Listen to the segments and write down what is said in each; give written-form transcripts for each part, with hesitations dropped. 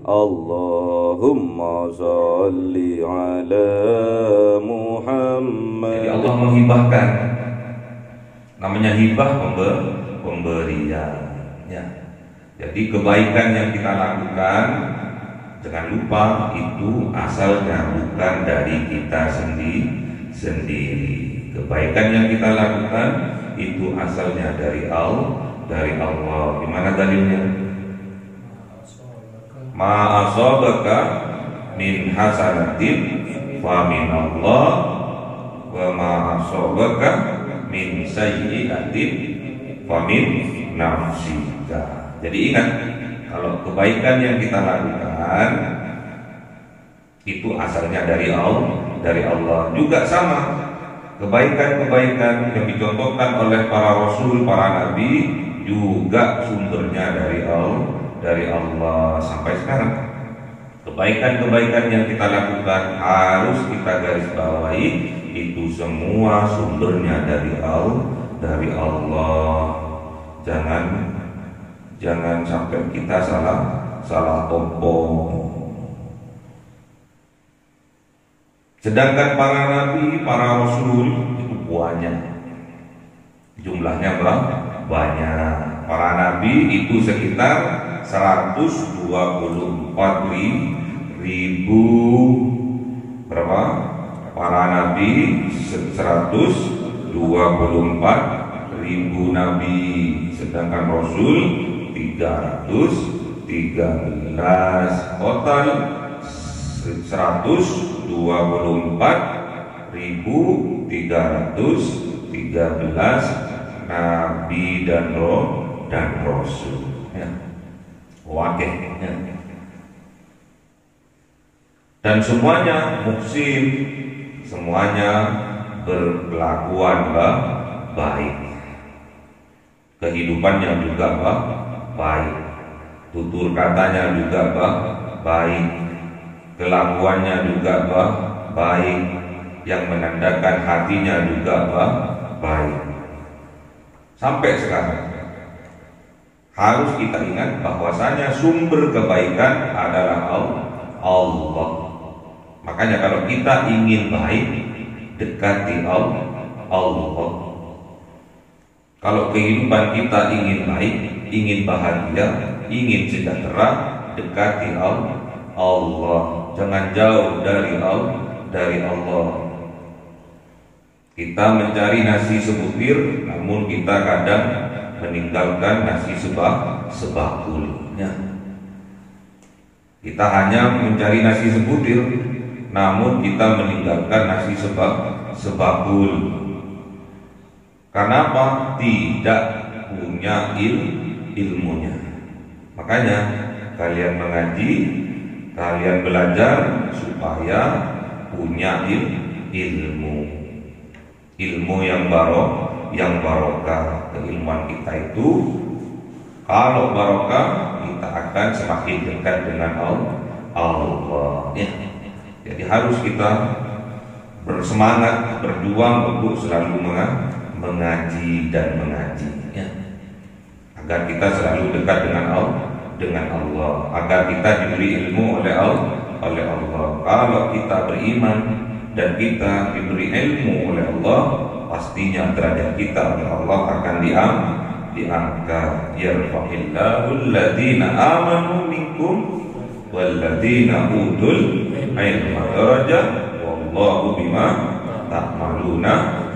Allahumma sholli ala Muhammad. Jadi Allah menghibahkan, namanya hibah pemberian ya. Jadi kebaikan yang kita lakukan, jangan lupa itu asalnya bukan dari kita sendiri. Kebaikan yang kita lakukan itu asalnya dari Allah. Gimana dalilnya? Ma asabaka min hasanatin fa min Allah, wa ma asabaka min sayyi'atin fa min nafsika. Jadi ingat, kalau kebaikan yang kita lakukan itu asalnya dari Allah. Juga sama, kebaikan-kebaikan yang dicontohkan oleh para rasul, para nabi juga sumbernya dari Allah sampai sekarang. Kebaikan-kebaikan yang kita lakukan harus kita garis bawahi, itu semua sumbernya dari Allah. Jangan sampai kita salah tombol. Sedangkan para nabi, para rasul itu banyak. Jumlahnya berapa? Banyak. Para nabi itu sekitar 124.000 berapa? Para nabi 124.000 nabi, sedangkan rasul 313, total 124.313 nabi dan rasul ya. Wakil ya. Dan semuanya muhsin, semuanya berkelakuan baik, kehidupannya juga baik, tutur katanya juga baik, kelakuannya juga baik, yang menandakan hatinya juga baik. Sampai sekarang harus kita ingat bahwasanya sumber kebaikan adalah Allah. Makanya kalau kita ingin baik, dekati Allah. Kalau kehidupan kita ingin baik, ingin bahagia, ingin sejahtera, dekati Allah. Jangan jauh dari Allah. Kita mencari nasi sebutir, namun kita kadang meninggalkan nasi sebakulnya. Kita hanya mencari nasi sebutir, namun kita meninggalkan nasi sebakul. Karena apa? Tidak punya ilmunya. Makanya kalian mengaji, kalian belajar supaya punya ilmu yang barokah. Keilmuan kita itu kalau barokah, kita akan semakin dekat dengan Allah ya. Jadi harus kita bersemangat, berjuang untuk selalu mengaji ya. Agar kita selalu dekat dengan Allah, agar kita diberi ilmu oleh Allah. Kalau kita beriman dan kita diberi ilmu oleh Allah, pastinya derajat kita oleh Allah akan diangkat. Yarfa'illahu alladhina amanu minkum walladhina utul ilma darajat wallahu bima ta'maluna.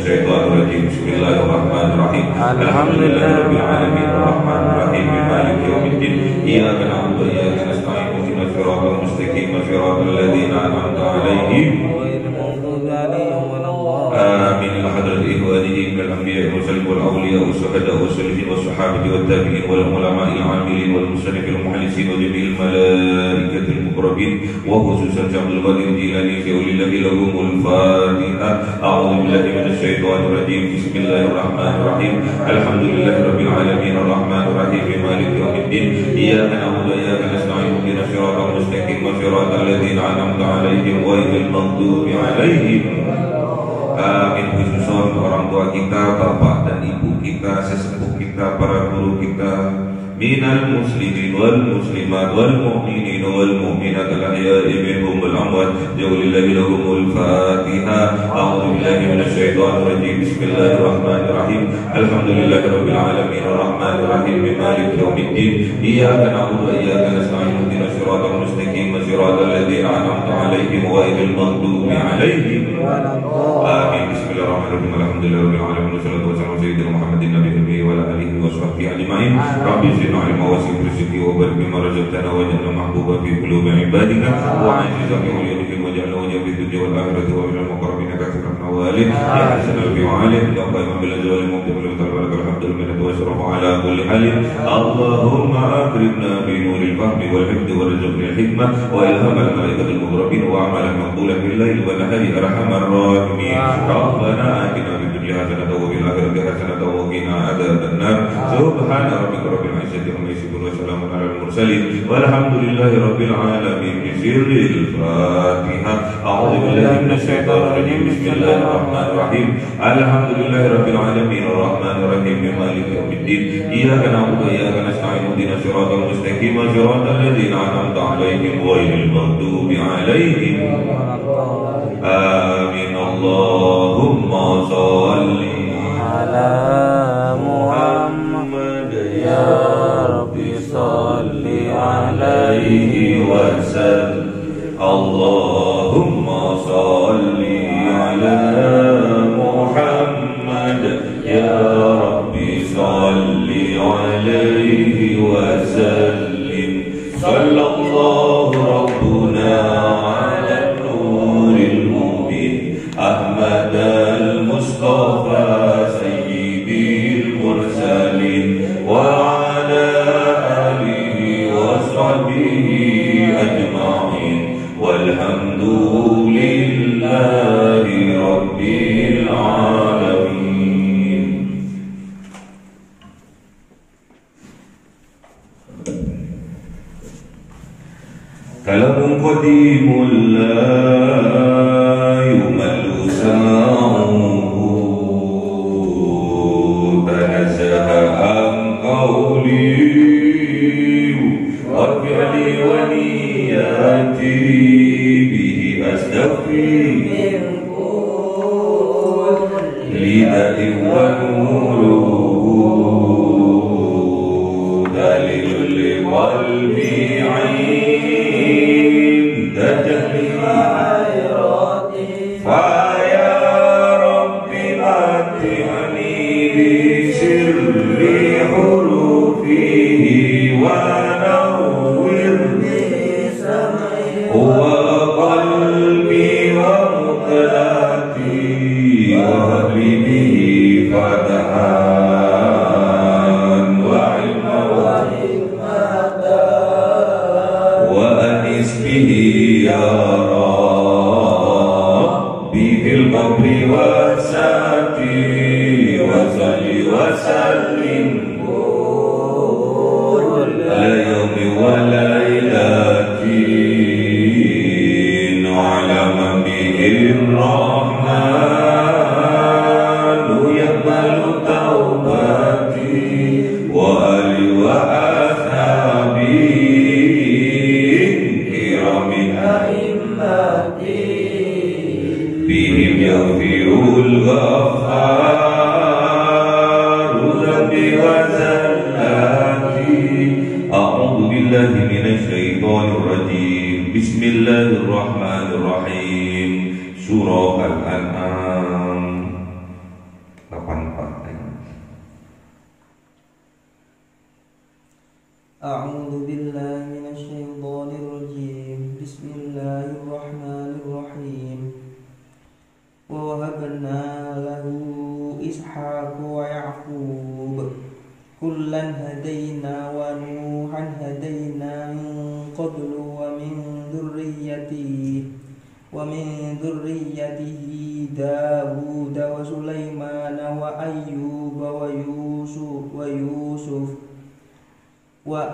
Bismillahirrahmanirrahim. Alhamdulillahirabbil alamin arrahmanir rahim maliki yaumiddin. Iyyaka na'budu wa iyyaka nasta'in ihdinas siratal mustaqim siratal ladzina an'amta 'alaihim ghairil maghdubi 'alaihim waladdallin. Amin. Hadrat ikhwanihi minal anbiya'i wal mursalin wal awliya'i was syuhada'i was shalihin was sahabati wat tabi'in wal ulama'i 'amilin wal musannifin wal muhallisin wa jami'il malaikatil muqarrabin wa khususan Syaikhul Qadir Jilani fi'ulillahi lahumul Fatihah. A'udzu billahi minasy syaithanir rajim. Bismillahirrahmanirrahim. Alhamdulillahirabbil alamin arrahmanir rahim maliki yaumiddin. Iyyaka na'budu wa iyyaka nasta'in ihdinas siratal mustaqim siratal ladzina an'amta 'alaihim ghairil maghdubi 'alaihim. Amin. Khususon orang tua kita, bapak dan kita, sesepuh kita, para guru kita, minal muslimin wal muslimat wal mu'minin wal mu'minat al-ahya'i minhum wal amwat jawlillahi lahumul Fatihah. A'udzu billahi minasy syaithanir rajim. Bismillahirrahmanirrahim. Alhamdulillahi rabbil alamin arrahmanir rahim maliki yaumiddin. Iyyaka na'budu wa iyyaka nasta'in ihdinas siratal mustaqim siratal ladzina an'amta 'alaihim ghairil maghdubi 'alaihim amin. Bismillahirrahmanirrahim. Alhamdulillahi rabbil alamin wassalatu wassalamu ala sayyidina Muhammadin nabiyyi wa ala alihi wa sahbihi ajma'in. Rabbi zidna ilma wa zid rizqi wa barik bima razaqtana waj'alna mahbuba fi qulubi ibadika wa ajiza bi ulumika waj'alna wajha fi dunya wal akhirati wa minal muqarrabin katsiran awali ya hasanal bi alim ya qayyim bil zawali muqbil tabarak alhamdulillah wa syarafu ala kulli halin. Allahumma akrimna bi nuril fahmi wal hifdhi wa rizqi al hikmah wa ilham al malaikatil muqarrabin wa amalan maqbulan bil laili wal nahari arhamar rahimin. Rabbana atina fid dunya hasanatan wa fil akhirati hasanatan wa qina adzaban nar. Subhana rabbika rabbil izzati amma yasifun wa salamun alal mursalin walhamdulillahi rabbil alamin. Bisirril Fatihah. A'udzu billahi minasy syaithanir rajim. Bismillahirrahmanirrahim. Alhamdulillahi rabbil alamin arrahmanir rahim maliki yaumiddin. Iyyaka na'budu wa iyyaka nasta'in ihdinas siratal mustaqim siratal ladzina an'amta 'alaihim ghairil maghdubi 'alaihim amin. Allahumma shalli ala Muhammad ya Rabbi salli alaihi wa sallam. Allahumma shalli ala Muhammad ya Rabbi salli alaihi wa sallim. Sallallahu rabbuna ala nuril mubin Ahmad al-Mustafa sayyidil mursalin wa ala alihi wa sahbihi ajma'in walhamdulillahi rabbil alamin. Kalamun qadimul la yumallu sama'uhu tanazzaha an qawli wa fi'li wa niyati bihi astaghfi lidai wa nuru dalilul qalbi Bismillahirrahmanirrahim. Surah Al-An'am 84. A'udzu billahi minasy syaithanir rajim. Bismillahirrahmanirrahim. Wa wahabna lahu Ishaq wa Ya'qub kullan hadayna wa Nuhan hadayna min qablu wa min dhurriyyatihi Dawud wa Sulaiman wa Ayyub wa Yusuf wa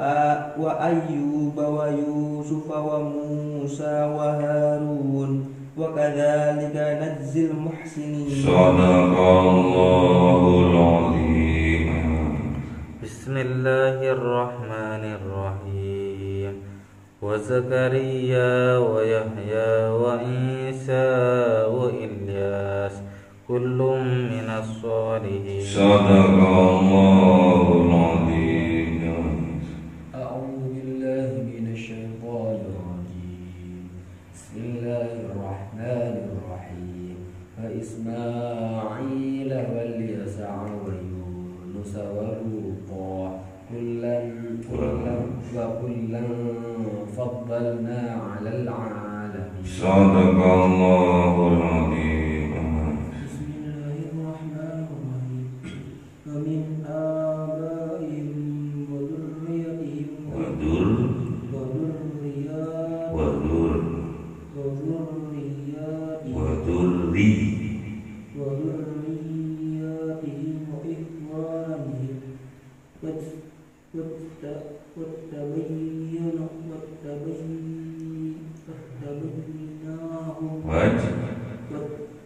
Ayyub wa Yusuf wa Musa wa Harun wa kadzalika najzil muhsinin. Sadaqallahul azim. Bismillahirrahmanirrahim. Wa Zakaria wa Yahya wa Isa wa Ilyas kullum minas sholihin. Sadaqallahul azim. A'udzu billahi minasy syaithanir rajim. Bismillahirrahmanirrahim. Fa Isma'il wal Yasa' wa Yunus wa Luta kullan faddalna 'alal 'alamin. Sadaqallahul azim. Bismillahirrahmanirrahim. Wa min abaihim wa dhurriyyatihim wa ikhwanihim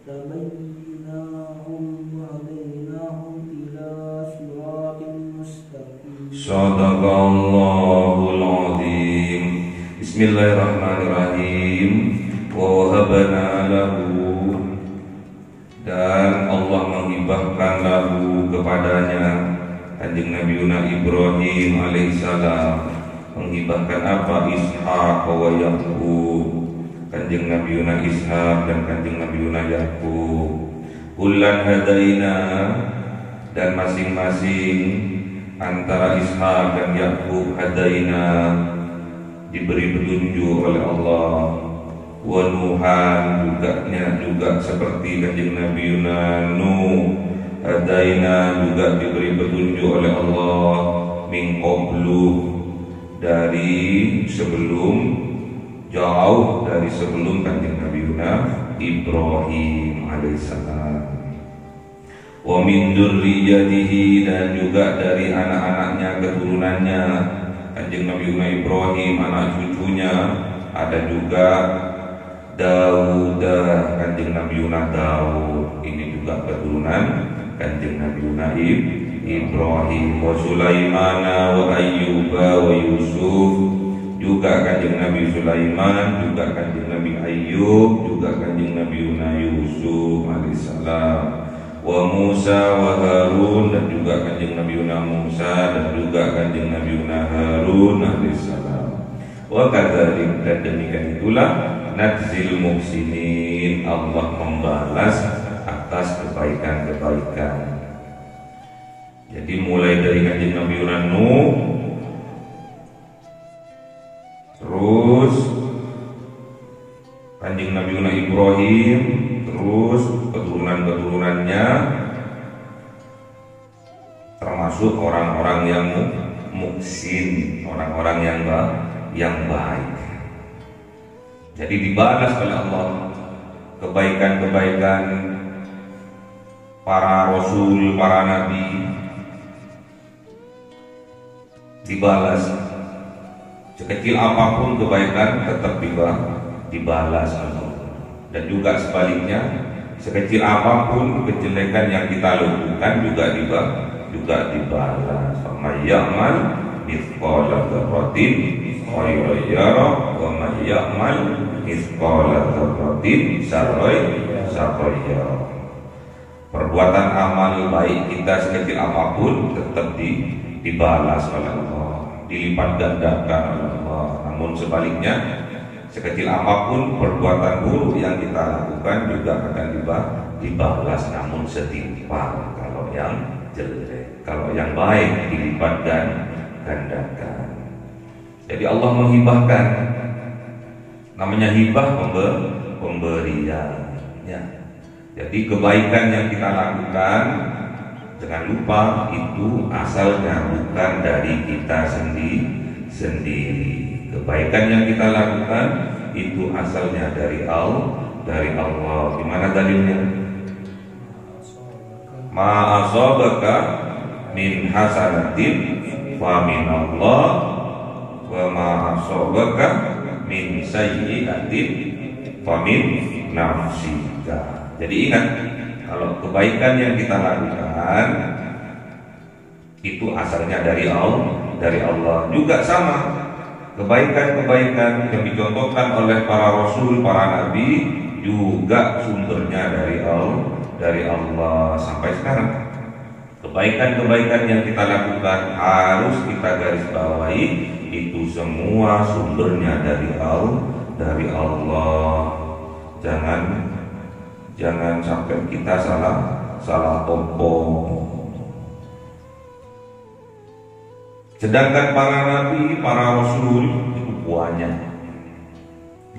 wattabainahum wa hadainahum ila siratin mustaqim. Sadaqallahul azim. Bismillahirrahmanirrahim. Wa wahabna lahu, dan Allah menghibahkan lahu kepadanya Kanjeng Nabi Ibrahim alaihissalam. Menghibahkan apa? Ishaq wa Yaqub, Kanjeng Nabi Ishaq dan Kanjeng Nabi Yaqub. Kullan hadaina, dan masing-masing antara Ishaq dan Yaqub hadaina diberi petunjuk oleh Allah. Wa Nuhan juga seperti Kanjeng Nabi Nuh hadaina juga diberi petunjuk oleh Allah min qablu, dari sebelum, jauh dari sebelum Kanjeng Nabi Ibrahim alaihissalam. Wa min dzurriyyatihi, dan juga dari anak-anaknya, keturunannya Kanjeng Nabi Ibrahim, anak cucunya ada juga Daud, Kanjeng Nabi Daud, ini juga keturunan Kanjeng Nabi Ibrahim. Wa Sulaimana wa Ayyuba wa Yusuf, juga Kanjeng Nabi Sulaiman, juga Kanjeng Nabi Ayyub, juga Kanjeng Nabi Yusuf alaihissalam. Wa Musa wa Harun, dan juga Kanjeng Nabi Musa, dan juga Kanjeng Nabi Harun alaihissalam. Wa kadzalik, dan demikian itulah nadzil muhsinin, Allah membalas atas kebaikan-kebaikan. Jadi mulai dari Kanjeng Nabi Nuh, terus Kanjeng Nabi Ibrahim, terus keturunan-keturunannya, termasuk orang-orang yang muhsin, orang-orang yang baik. Jadi dibalas oleh Allah kebaikan-kebaikan para rasul, para nabi, dibalas. Sekecil apapun kebaikan tetap dibalas oleh Allah. Dan juga sebaliknya, sekecil apapun kejelekan yang kita lakukan juga dibalas. May ya'mal mithqala dzarratin khairan yarah wa may ya'mal mithqala dzarratin syarran yarah. Perbuatan amal baik kita sekecil apapun tetap dibalas oleh Allah, dilipat gandakan oleh Allah. Namun sebaliknya, sekecil apapun perbuatan buruk yang kita lakukan juga akan dibalas, namun setimpal kalau yang jelek. Kalau yang baik dilipat gandakan. Jadi Allah menghibahkan, namanya hibah, pemberian ya. Jadi kebaikan yang kita lakukan, jangan lupa itu asalnya bukan dari kita sendiri. Kebaikan yang kita lakukan itu asalnya dari Allah. Gimana dalilnya? Ma asabaka min hasanatin fa min Allah, wa ma asabaka min sayyi'atin fa min nafsika. Jadi ingat, kalau kebaikan yang kita lakukan itu asalnya dari Allah. Juga sama, kebaikan-kebaikan yang dicontohkan oleh para rasul, para nabi juga sumbernya dari Allah sampai sekarang. Kebaikan-kebaikan yang kita lakukan harus kita garis bawahi, itu semua sumbernya dari Allah. Jangan sampai kita salah tompo. Sedangkan para nabi, para rasul itu banyak.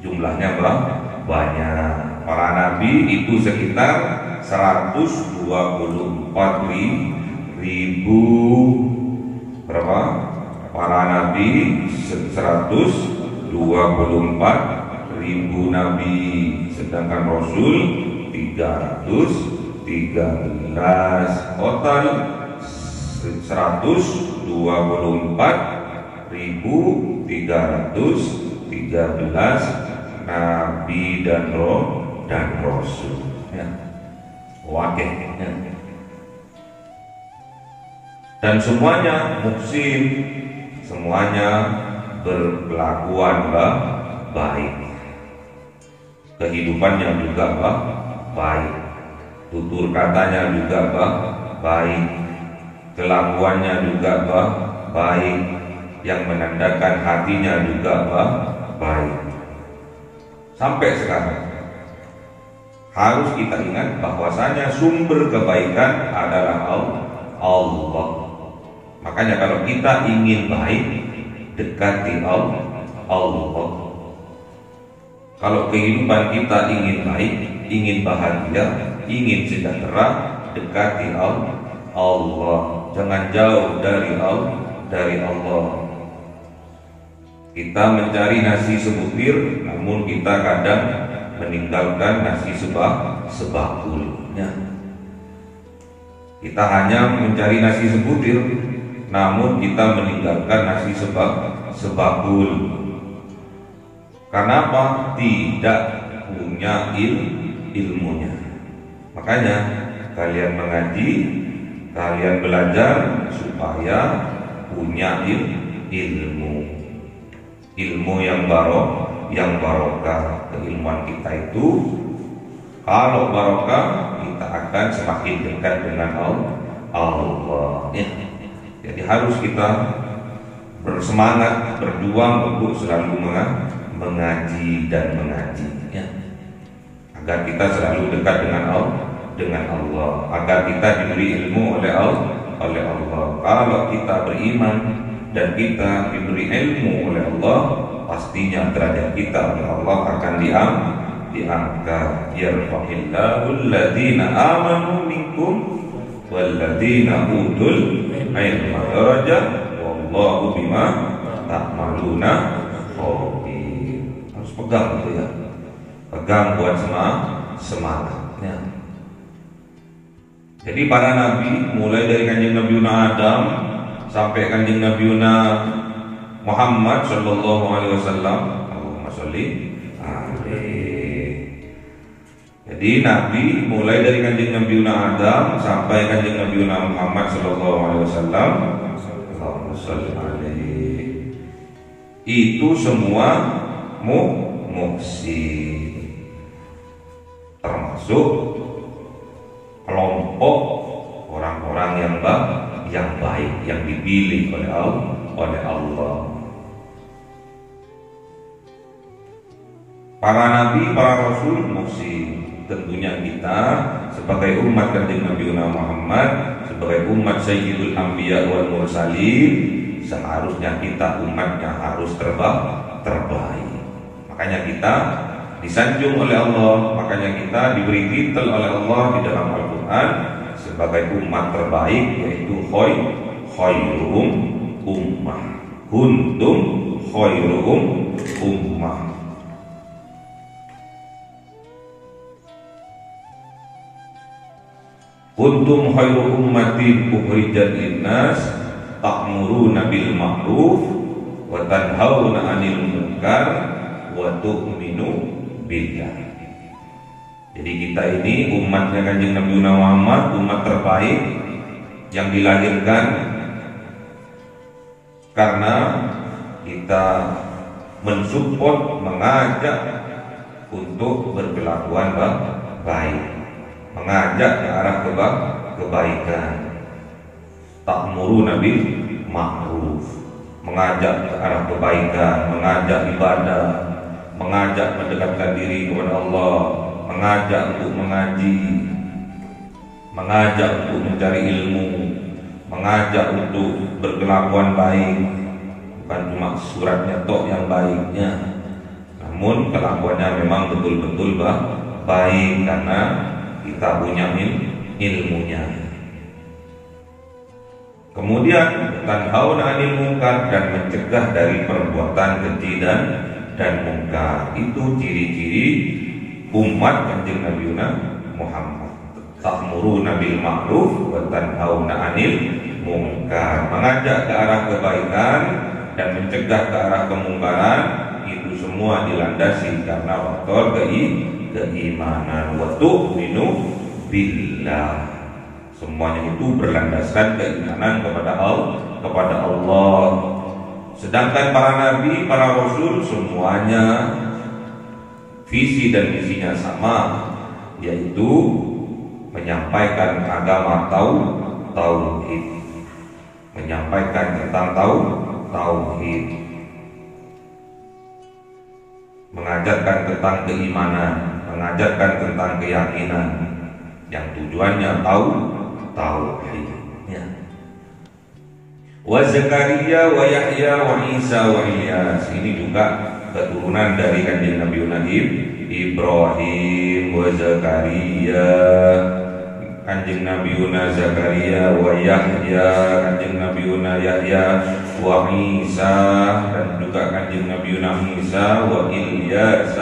Jumlahnya berapa? Banyak. Para nabi itu sekitar 124.000 berapa? Para nabi 124.000 nabi, sedangkan rasul 313, total 124.313 nabi dan rasul ya. Wakil ya. Dan semuanya muhsin, semuanya berkelakuan baik, kehidupannya juga baik, tutur katanya juga baik, kelakuannya juga baik, yang menandakan hatinya juga baik. Sampai sekarang harus kita ingat bahwasanya sumber kebaikan adalah Allah. Makanya kalau kita ingin baik, dekati Allah. Kalau kehidupan kita ingin baik, ingin bahagia, ingin sejahtera, dekati Allah. Jangan jauh dari Allah. Kita mencari nasi sebutir, namun kita kadang meninggalkan nasi sebakulnya. Kita hanya mencari nasi sebutir, namun kita meninggalkan nasi sebakul. Karena apa? Tidak punya ilmunya. Makanya kalian mengaji, kalian belajar supaya punya ilmu yang barokah. Keilmuan kita itu kalau barokah, kita akan semakin dekat dengan Allah ya. Jadi harus kita bersemangat, berjuang untuk selalu mengaji ya. Agar kita selalu dekat dengan Allah, agar kita diberi ilmu oleh Allah. Kalau kita beriman dan kita diberi ilmu oleh Allah, pastinya derajat kita oleh Allah akan diangkat. Yarfa'illahu alladhina amanu minkum walladhina utul ilma darajat wallahu bima ta'maluna khabir. Harus pegang itu ya. Pegang buat semangatnya. Jadi para nabi, mulai dari kanjeng Nabi Adam sampai kanjeng Nabi Muhammad sallallahu alaihi wasallam, Allahumma sholli alaihi. Jadi nabi mulai dari kanjeng Nabi Adam sampai kanjeng Nabi Muhammad sallallahu alaihi wasallam, Allahumma sholli alaihi. Itu semua muhsin, termasuk kelompok orang-orang yang baik, yang dipilih oleh Allah. Para nabi, para rasul muhsin. Tentunya kita sebagai umat kanjeng Nabi Muhammad, sebagai umat Sayyidul Anbiya wal Mursalin, seharusnya kita umatnya harus terbaik. Makanya kita disanjung oleh Allah, makanya kita diberi titel oleh Allah di dalam Al-Quran sebagai umat terbaik, yaitu khairum ummah. Kuntum khairum ummah. Kuntum khairu ummatin ukhrijat linnas ta'muruna bil ma'ruf wa tanhauna 'anil munkar wa tu'minu billah. Jadi kita ini umatnya kanjeng Nabi Muhammad, umat terbaik yang dilahirkan Karena kita mensupport, mengajak untuk berkelakuan baik, mengajak ke arah kebaikan. Ta'muruna bil ma'ruf, mengajak ke arah kebaikan, mengajak ibadah, mengajak mendekatkan diri kepada Allah, mengajak untuk mengaji, mengajak untuk mencari ilmu, mengajak untuk berkelakuan baik. Bukan cuma suratnya tok yang baiknya, namun kelakuannya memang betul-betul baik karena kita punya ilmunya. Kemudian tanhauna 'anil munkar, dan mencegah dari perbuatan keji dan munkar. Itu ciri-ciri umat Kanjeng Nabi Muhammad. Ta'muruna bil ma'ruf wa tanhauna 'anil munkar, mengajak ke arah kebaikan dan mencegah ke arah kemungkaran. Itu semua dilandasi karena faktor keimanan. Wa tu'minu billah, semuanya itu berlandaskan keimanan kepada Allah. Sedangkan para nabi, para rasul, semuanya visi dan misinya sama, yaitu menyampaikan agama tauhid, menyampaikan tentang tauhid, mengajarkan tentang keimanan, mengajarkan tentang keyakinan, yang tujuannya tauhid. Ya. Wa Zakaria wa Yahya wa Isa wa Ilyas, ini juga keturunan dari Kanjeng Nabi Ibrahim. Wa Zakaria, Kanjeng Nabi Zakaria, wa Yahya, Kanjeng Nabi Yahya, wa Isa, dan juga Kanjeng Nabi Isa, wa Ilyas,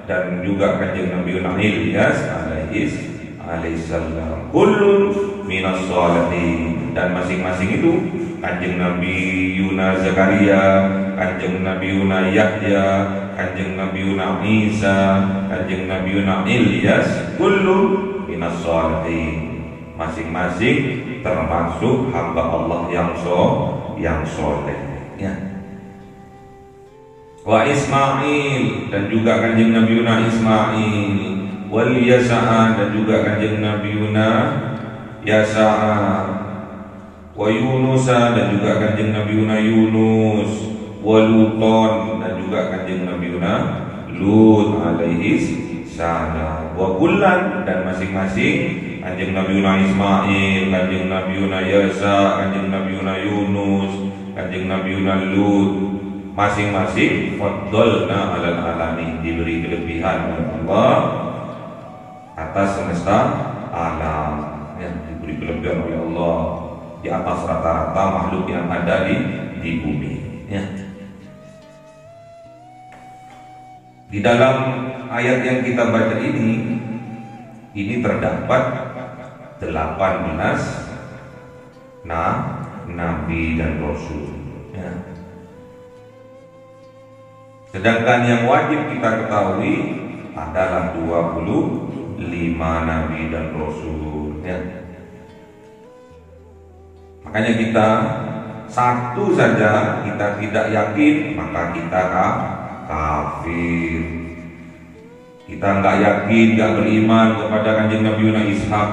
dan juga Kanjeng Nabi Ilyas alaihissalam. Kullun minas sholihin, dan masing-masing itu Kanjeng Nabi Zakaria, Kanjeng Nabi Yahya, Kanjeng Nabi Isa, Kanjeng Nabi Ilyas, kullun minas sholihin, masing-masing termasuk hamba Allah yang soleh. Ya. Wa Ismail, dan juga Kanjeng Nabi Ismail, wal Yasa, dan juga Kanjeng Nabi Yasa, wa Yunus, dan juga Kanjeng Nabi Yunus, wa Luton, dan juga Kanjeng Nabi Lut alaihi salam. Wa kullan, dan masing-masing Kanjeng Nabi Ismail, Kanjeng Nabi Yasa, Kanjeng Nabi Yunus, Kanjeng Nabi Lut, masing-masing faddalna 'alal alamin, diberi kelebihan oleh Allah atas semesta alam, ya, diberi kelebihan oleh Allah di atas rata-rata makhluk yang ada di bumi. Ya. Di dalam ayat yang kita baca ini terdapat 18 nabi dan rasul. Ya. Sedangkan yang wajib kita ketahui adalah 25 nabi dan rasul. Ya. Makanya kita satu saja kita tidak yakin, maka kita kafir. Kita nggak yakin, nggak beriman kepada Kanjeng Nabi Ishaq,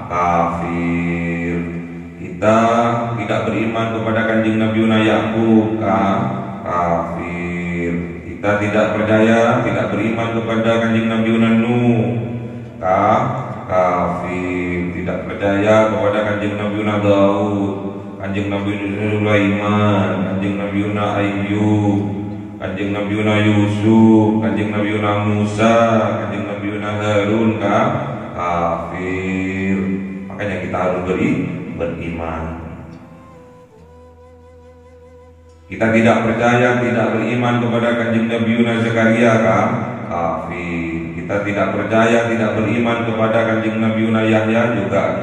kafir. Kita tidak beriman kepada Kanjeng Nabi Yakub, kafir. Kita tidak percaya, tidak beriman kepada Kanjeng Nabi Nuh, kafir. Tidak percaya kepada Kanjeng Nabi Daud, Kanjeng Nabi Sulaiman, Kanjeng Nabi Ayyub, Kanjeng Nabi Yusuf, Kanjeng Nabi Musa, Kanjeng Nabi Harun, kafir. Makanya kita harus beriman. Kita tidak percaya, tidak beriman kepada Kanjeng Nabi Zakaria, kafir. Kita tidak percaya, tidak beriman kepada Kanjeng Nabi Yahya, juga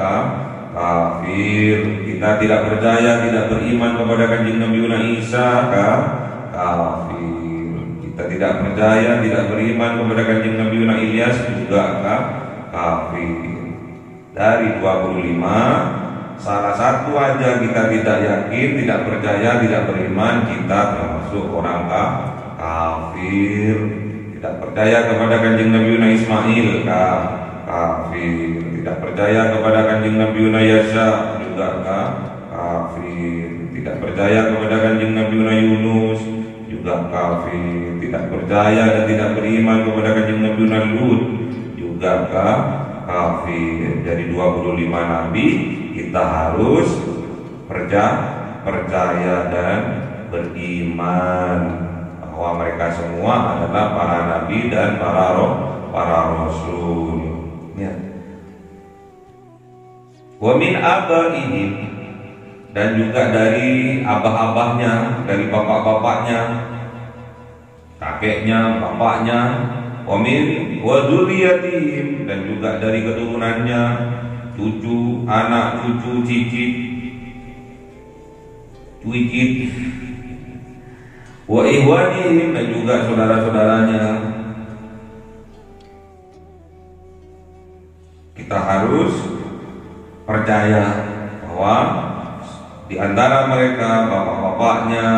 kafir. Kita tidak percaya, tidak beriman kepada Kanjeng Nabi Isa, kafir. Kita tidak percaya, tidak beriman kepada Kanjeng Nabi Ilyas, juga kafir. Dari 25 salah satu aja kita tidak yakin, tidak percaya, tidak beriman, kita termasuk orang kafir. Tidak percaya kepada kanjeng Nabi Ismail, kafir. Tidak percaya kepada kanjeng Nabi Yasa, juga kafir. Tidak percaya kepada kanjeng Nabi Yunus, juga kafir. Tidak percaya dan tidak beriman kepada kanjeng Nabi Lut, juga kafir. Dari 25 nabi kita harus percaya dan beriman bahwa mereka semua adalah para nabi dan para rasul. Ya. Wa min abaihim, dan juga dari abah-abahnya, dari bapak-bapaknya, kakeknya, bapaknya. Wa min wa dzurriyyatihim, dan juga dari keturunannya, cucu, anak, cucu, cicit, wa ihwanihim, dan juga saudara-saudaranya. Kita harus percaya bahwa di antara mereka, bapak-bapaknya,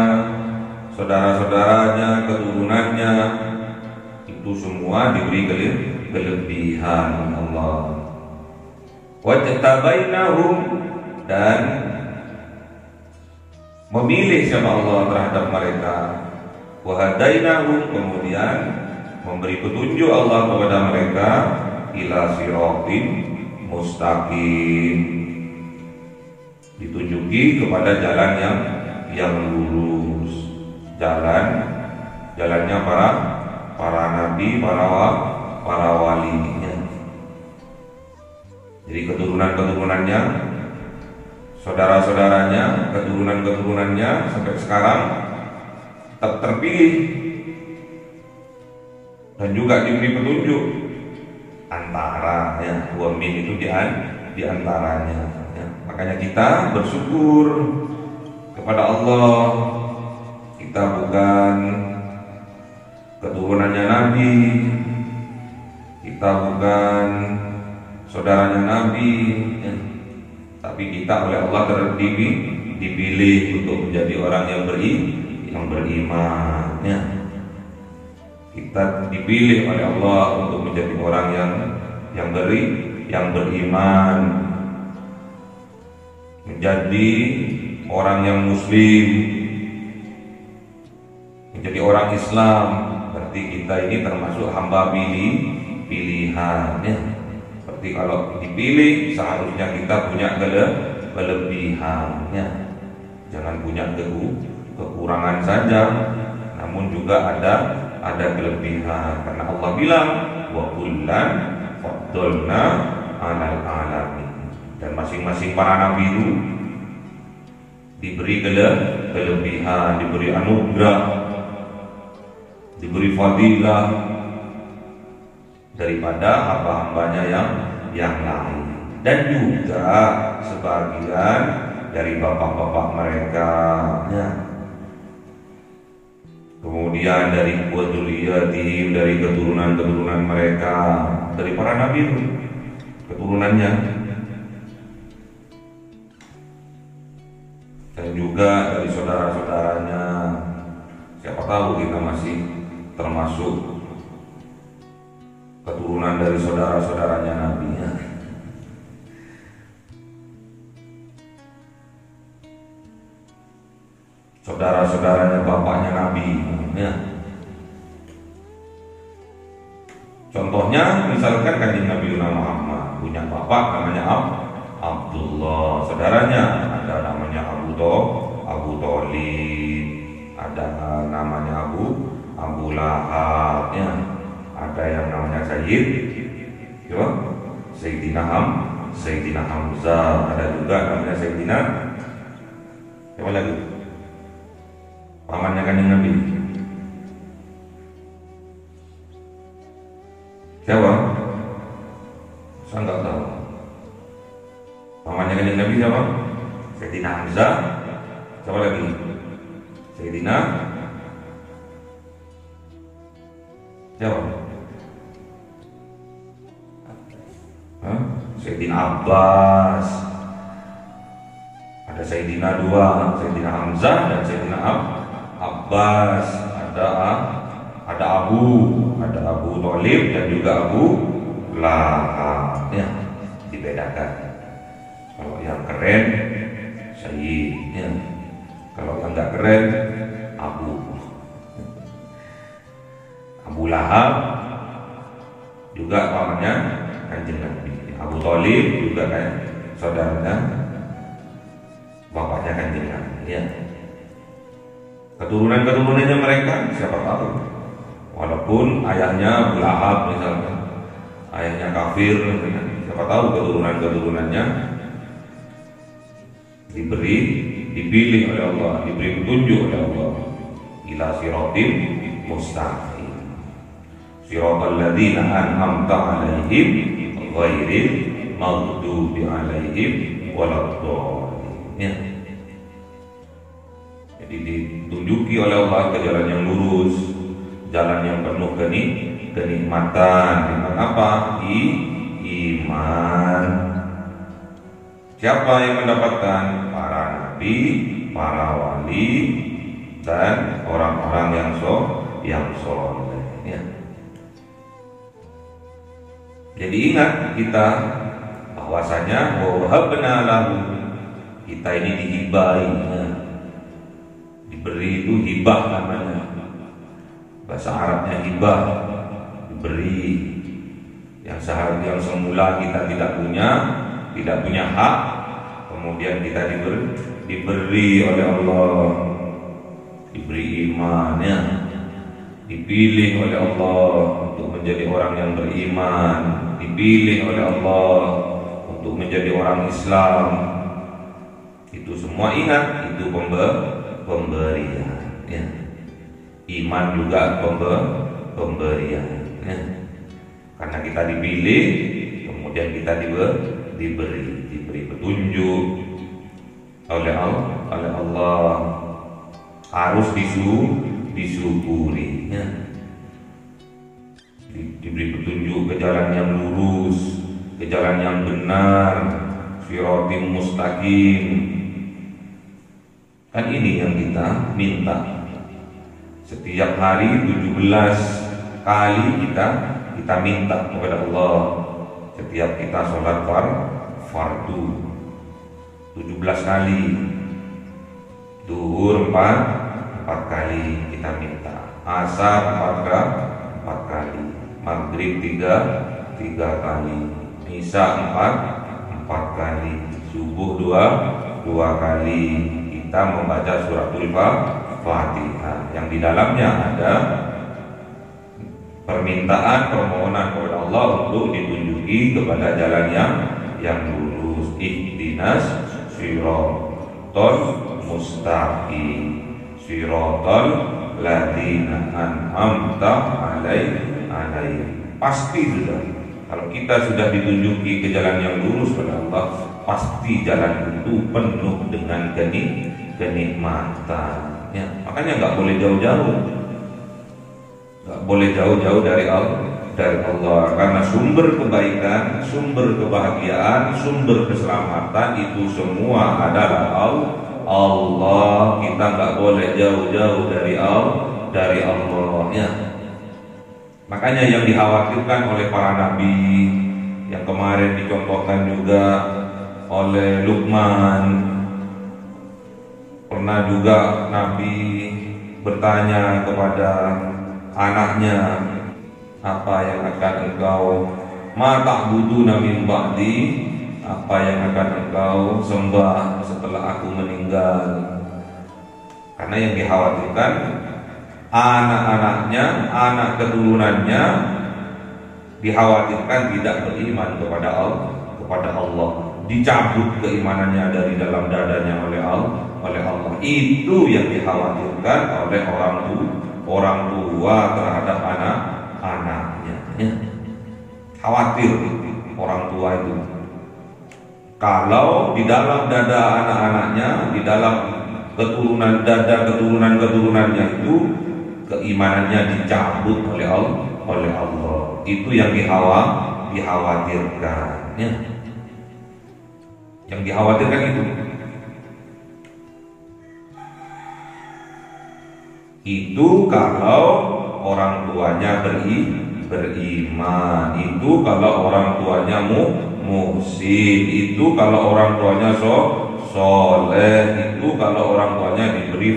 saudara-saudaranya, keturunannya, itu semua diberi kelebihan Allah. Wajtabainahum, dan memilih sama Allah terhadap mereka. Wahadainahum, kemudian memberi petunjuk Allah kepada mereka ila siratin mustaqim, ditunjuki kepada jalan yang lurus, jalannya para nabi, para walinya. Jadi keturunan-keturunannya, saudara-saudaranya, keturunan-keturunannya sampai sekarang tetap terpilih dan juga diberi petunjuk antaranya. Wa min itu di antaranya, ya. Makanya kita bersyukur kepada Allah, kita bukan keturunannya Nabi, kita bukan saudaranya Nabi, ya. Tapi kita oleh Allah dipilih untuk menjadi orang yang beriman, ya. Kita dipilih oleh Allah untuk menjadi orang yang beriman, menjadi orang yang muslim, menjadi orang Islam. Berarti kita ini termasuk hamba pilihan, ya. Seperti kalau dipilih seharusnya kita punya kelebihannya, jangan punya kekurangan saja, namun juga ada kelebihan. Karena Allah bilang wa kullan faddalna 'alal alamin, dan masing-masing para nabi itu diberi kelebihan, diberi anugerah, diberi fadilah daripada hamba-hambanya yang lain. Dan juga sebagian dari bapak-bapak mereka, ya. Kemudian dari dzurriyyatihim, dari keturunan-keturunan mereka, dari para nabi itu keturunannya, dan juga dari saudara-saudaranya. Siapa tahu kita masih termasuk keturunan dari saudara-saudaranya Nabi, ya. Saudara-saudaranya bapaknya Nabi, ya. Contohnya misalkan kanjeng Nabi Muhammad punya bapak namanya Abdullah, saudaranya ada namanya Abu Thalib, ada namanya Abu Lahab, ya. Ada yang namanya Sayyidina Hamzah, ada juga namanya Sayyidina, siapa lagi? Pamannya kanjeng Nabi. Siapa? Saya nggak tahu. Pamannya kanjeng Nabi siapa? Sayyidina Hamzah. Siapa lagi? Sayyidina siapa? Sayyidina Abbas. Ada Sayyidina dua, Sayyidina Hamzah dan Sayyidina Abbas. Ada Abu Thalib dan juga Abu Lahab. Ya, dibedakan. Kalau yang keren Sayyid, ya. Kalau yang nggak keren Abu Lahab juga pamannya Kanjeng Nabi. Abu Thalib juga kan saudaranya bapaknya Kanjeng Nabi. Ya. Keturunan-keturunannya mereka siapa tahu. Walaupun ayahnya Abu Lahab misalnya, ayahnya kafir, siapa tahu keturunan-keturunannya dipilih oleh Allah, diberi petunjuk oleh Allah ila siratim mustaqim. Siratal ladzina an'amta 'alaihim ghairil maghdubi 'alaihim waladdallin. Ya. Jadi ditunjuki oleh Allah ke jalan yang lurus, jalan yang penuh kenikmatan. Dengan apa? Iman. Siapa yang mendapatkan? Para nabi, para wali, dan orang-orang yang soleh. Ya. Jadi ingat kita bahwasanya wahabna lahu, kita ini dihibahi. Diberi itu hibah namanya. Bahasa Arabnya hibah, diberi. Yang semula kita tidak punya hak, kemudian kita diberi oleh Allah, diberi imannya, dipilih oleh Allah untuk menjadi orang yang beriman, dipilih oleh Allah untuk menjadi orang Islam. Itu semua ingat, itu pemberian. Ya. Iman juga pemberian. Ya. Karena kita dipilih, kemudian kita diberi petunjuk oleh Allah, harus disyukuri. Ya. Diberi petunjuk ke jalan yang lurus, ke jalan yang benar, siratim mustaqim. Kan ini yang kita minta. Setiap hari 17 kali kita minta kepada Allah. Setiap kita sholat fardu 17 kali, duhur 4 kali kita minta, asar 4 kali, maghrib 3 kali, isya 4 kali, subuh 2 kali. Kita membaca suratul Fatihah yang di dalamnya ada permintaan, permohonan kepada Allah untuk ditunjuki kepada jalan yang lurus. Ihdinas siratal mustaqim, siratal ladzina an'amta 'alaihim. Pasti sudah. Kalau kita sudah ditunjuki ke jalan yang lurus oleh Allah, pasti jalan itu penuh dengan kenikmatan. Ya, makanya nggak boleh jauh-jauh. Nggak boleh jauh-jauh dari Allah, karena sumber kebaikan, sumber kebahagiaan, sumber keselamatan itu semua adalah Allah. Kita nggak boleh jauh-jauh dari Allah. Ya. Makanya yang dikhawatirkan oleh para nabi, yang kemarin dicontohkan juga oleh Luqman. Pernah juga Nabi bertanya kepada anaknya, apa yang akan engkau ta'buduna min ba'di, apa yang akan engkau sembah setelah aku meninggal. Karena yang dikhawatirkan anak-anaknya, anak keturunannya dikhawatirkan tidak beriman kepada Allah, dicabut keimanannya dari dalam dadanya oleh Allah. Itu yang dikhawatirkan oleh orang tua terhadap anak-anaknya. Ya. Khawatir orang tua itu. Kalau di dalam dada anak-anaknya, di dalam keturunannya itu keimanannya dicabut oleh Allah. Itu yang dikhawatirkan. Ya. Yang dikhawatirkan itu. Itu kalau orang tuanya beriman. Itu kalau orang tuanya muhsin. Itu kalau orang tuanya soleh. Itu kalau orang tuanya diberi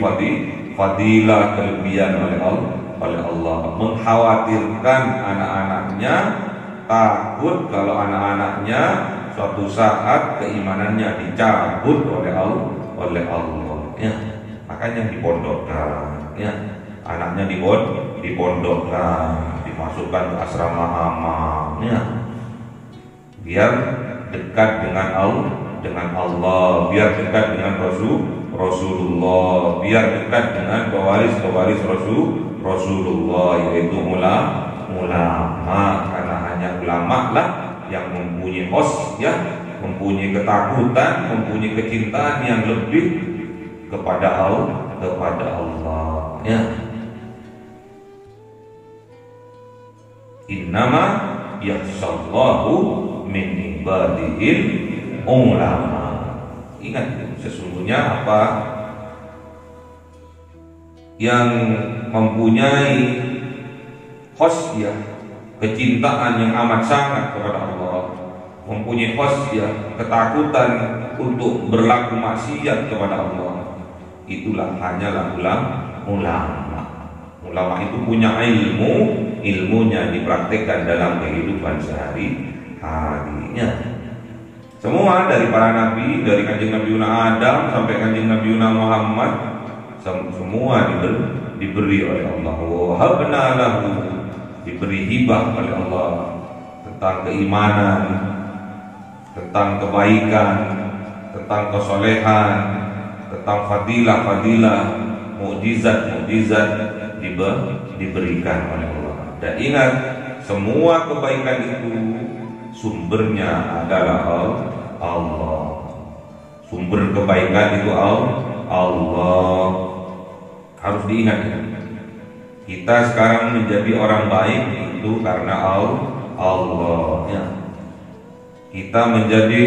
fadilah kelebihan oleh Allah. Mengkhawatirkan anak-anaknya, takut kalau anak-anaknya suatu saat keimanannya dicabut oleh Allah. Ya, makanya dipondokkan. Ya, anaknya dipondokkan, dimasukkan ke asrama amal. Ya, biar dekat dengan Allah, biar dekat dengan Rasulullah, biar dekat dengan pewaris Rasulullah, yaitu ulama. Karena hanya ulama lah yang mempunyai mempunyai ketakutan, mempunyai kecintaan yang lebih kepada Allah. Ya. Innama yakhshallahu min ibadihil ulama. Ingat, sesungguhnya apa yang mempunyai khasyah, kecintaan yang amat sangat kepada Allah, mempunyai khasyah, ketakutan untuk berlaku maksiat kepada Allah, itulah hanyalah ulama. Ulama itu punya ilmunya dipraktikkan dalam kehidupan sehari-harinya. Semua dari para nabi, dari kanjeng Nabi Adam sampai kanjeng Nabi Muhammad, semua diberi oleh Allah. Wahabna lahu, diberi hibah oleh Allah tentang keimanan, tentang kebaikan, tentang kesolehan, tentang fadilah, mukjizat diberikan oleh Allah. Dan ingat, semua kebaikan itu sumbernya adalah Allah. Sumber kebaikan itu Allah. Harus diingat ya. Kita sekarang menjadi orang baik itu karena Allah ya. Kita menjadi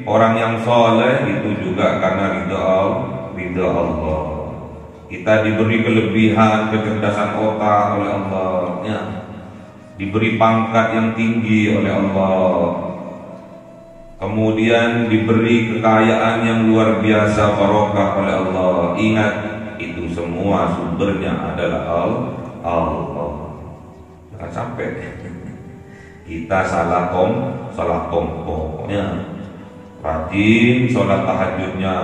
orang yang soleh itu juga karena ridha Allah. Kita diberi kelebihan kecerdasan otak oleh Allah ya. Diberi pangkat yang tinggi oleh Allah, kemudian diberi kekayaan yang luar biasa barokah oleh Allah. Ingat, itu semua sumbernya adalah Allah. Jangan sampai kita salah tompo ya. Rajin sholat tahajudnya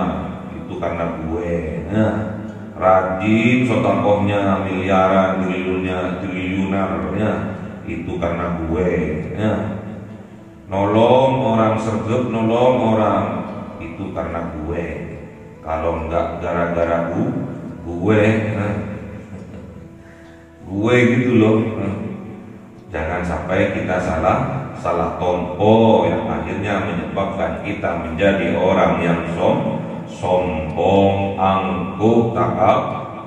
itu karena gue ya. Rajin sodakohnya miliaran, triliunan ya, itu karena gue ya. Nolong orang sergap, nolong orang itu karena gue. Kalau enggak gara-gara gue ya. Gue gitu loh. Jangan sampai kita salah tompo yang akhirnya menyebabkan kita menjadi orang yang sombong, angkuh,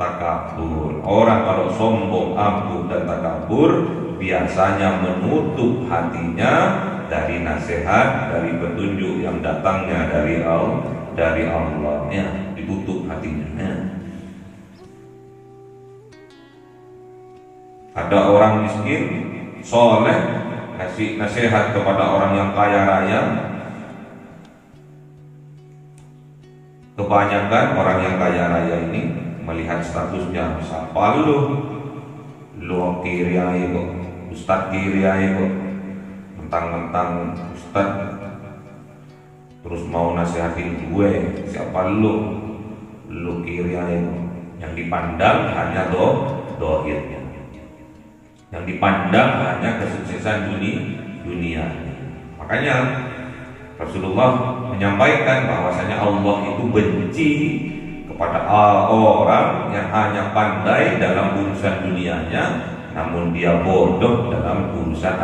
takabur. Orang kalau sombong, angkuh dan takabur biasanya menutup hatinya dari nasihat, dari petunjuk yang datangnya dari Allah ya, ditutup hatinya ya. Ada orang miskin soleh kasih nasihat kepada orang yang kaya raya. Kebanyakan orang yang kaya raya ini melihat statusnya, siapa lu kiriai kok, ustad kiriai kok, mentang-mentang ustad terus mau nasihatin gue, siapa lu kiriai kok. Yang dipandang hanya dohirnya, yang dipandang hanya kesuksesan dunia. Makanya Rasulullah menyampaikan bahwasanya Allah itu benci kepada orang yang hanya pandai dalam urusan dunianya, namun dia bodoh dalam urusan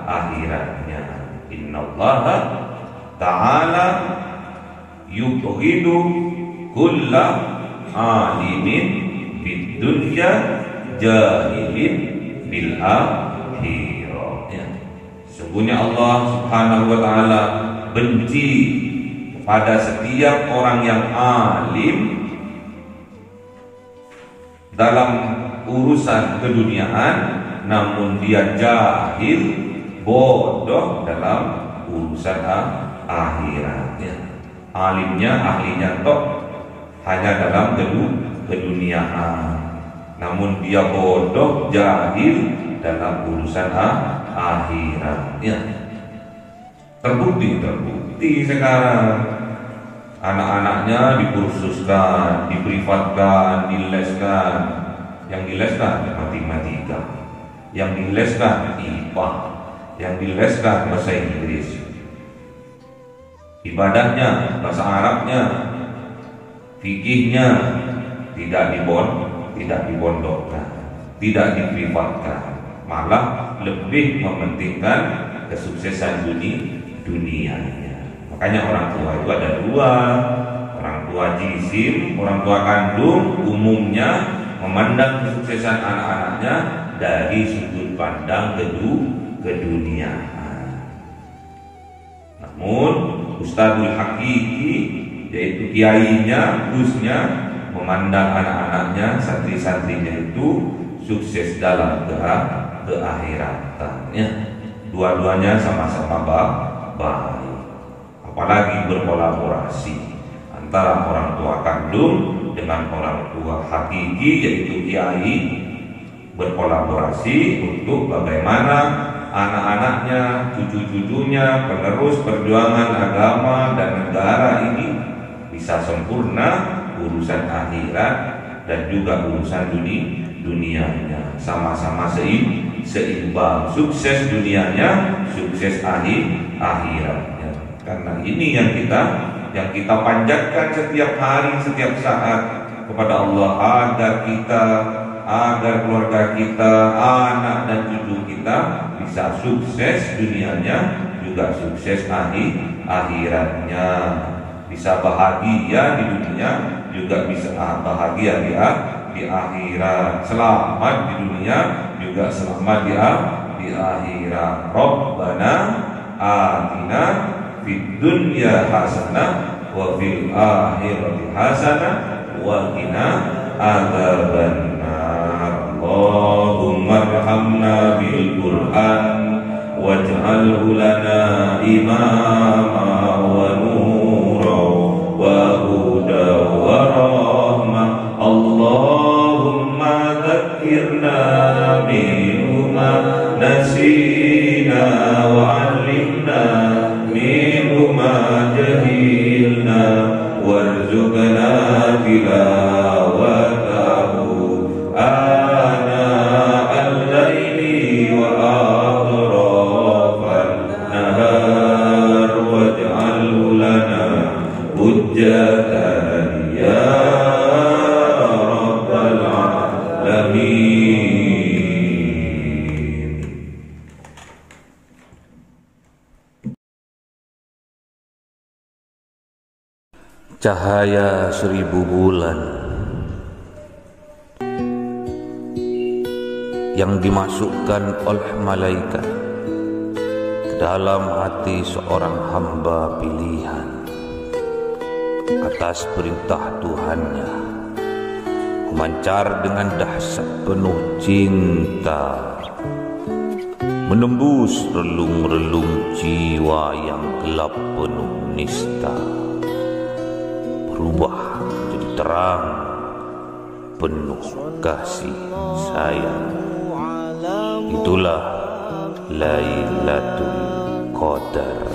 akhiratnya. Innallaha ta'ala yubghidu kulla alimin bid dunya jahilin bil akhirah ya. Sesungguhnya Allah Subhanahu wa taala benci kepada setiap orang yang alim dalam urusan keduniaan, namun dia jahil, bodoh dalam urusan akhiratnya. Alimnya, ahlinya tok hanya dalam keduniaan, namun dia bodoh, jahil dalam urusan akhiratnya. Terbukti sekarang anak-anaknya dikursuskan, diprivatkan, dileskan. Yang dileskan matematika, yang dileskan IPA, yang dileskan bahasa Inggris, ibadahnya, bahasa Arabnya, fikihnya tidak dibondokkan, tidak diprivatkan, malah lebih mementingkan kesuksesan dunianya. Makanya orang tua itu ada dua, orang tua jisim, orang tua kandung umumnya memandang kesuksesan anak-anaknya dari sudut pandang keduniaan. Namun Ustadzul Hakiki, yaitu kiainya, gusnya, memandang anak-anaknya, santri-santrinya itu sukses dalam keakhiratannya. Dua-duanya sama-sama baik. Apalagi berkolaborasi antara orang tua kandung dengan orang tua hakiki, yaitu kiai, berkolaborasi untuk bagaimana anak-anaknya, cucu-cucunya, penerus perjuangan agama dan negara ini bisa sempurna urusan akhirat dan juga urusan dunianya, sama-sama seimbang, sukses dunianya, sukses akhiratnya. Karena ini yang kita panjatkan setiap hari, setiap saat kepada Allah, agar keluarga kita, anak dan cucu kita bisa sukses dunianya, juga sukses akhiratnya, bisa bahagia di dunia, juga bisa bahagia di akhirat, selamat di dunia, juga selamat di akhirat. Rabbana atina fid dunya hasanah wa fil akhirati hasanah wa qina adzabannar. Allahumma arhamna bil Qur'an waj'alhu lana imama wa nura wa huda wa rahmah. Allahumma dzakkirna minhu ma nasina wa 'allimna minhu ma jahilna warzuqna tilawatahu ana al-laili wa atrafan nahar waj'alhu lana hujjatan ya rabbal alamin. Cahaya 1000 bulan yang dimasukkan oleh malaikat ke dalam hati seorang hamba pilihan atas perintah Tuhannya, memancar dengan dahsyat penuh cinta, menembus relung-relung jiwa yang gelap penuh nista, berubah menjadi terang penuh kasih sayang. Itulah Lailatul Qadar.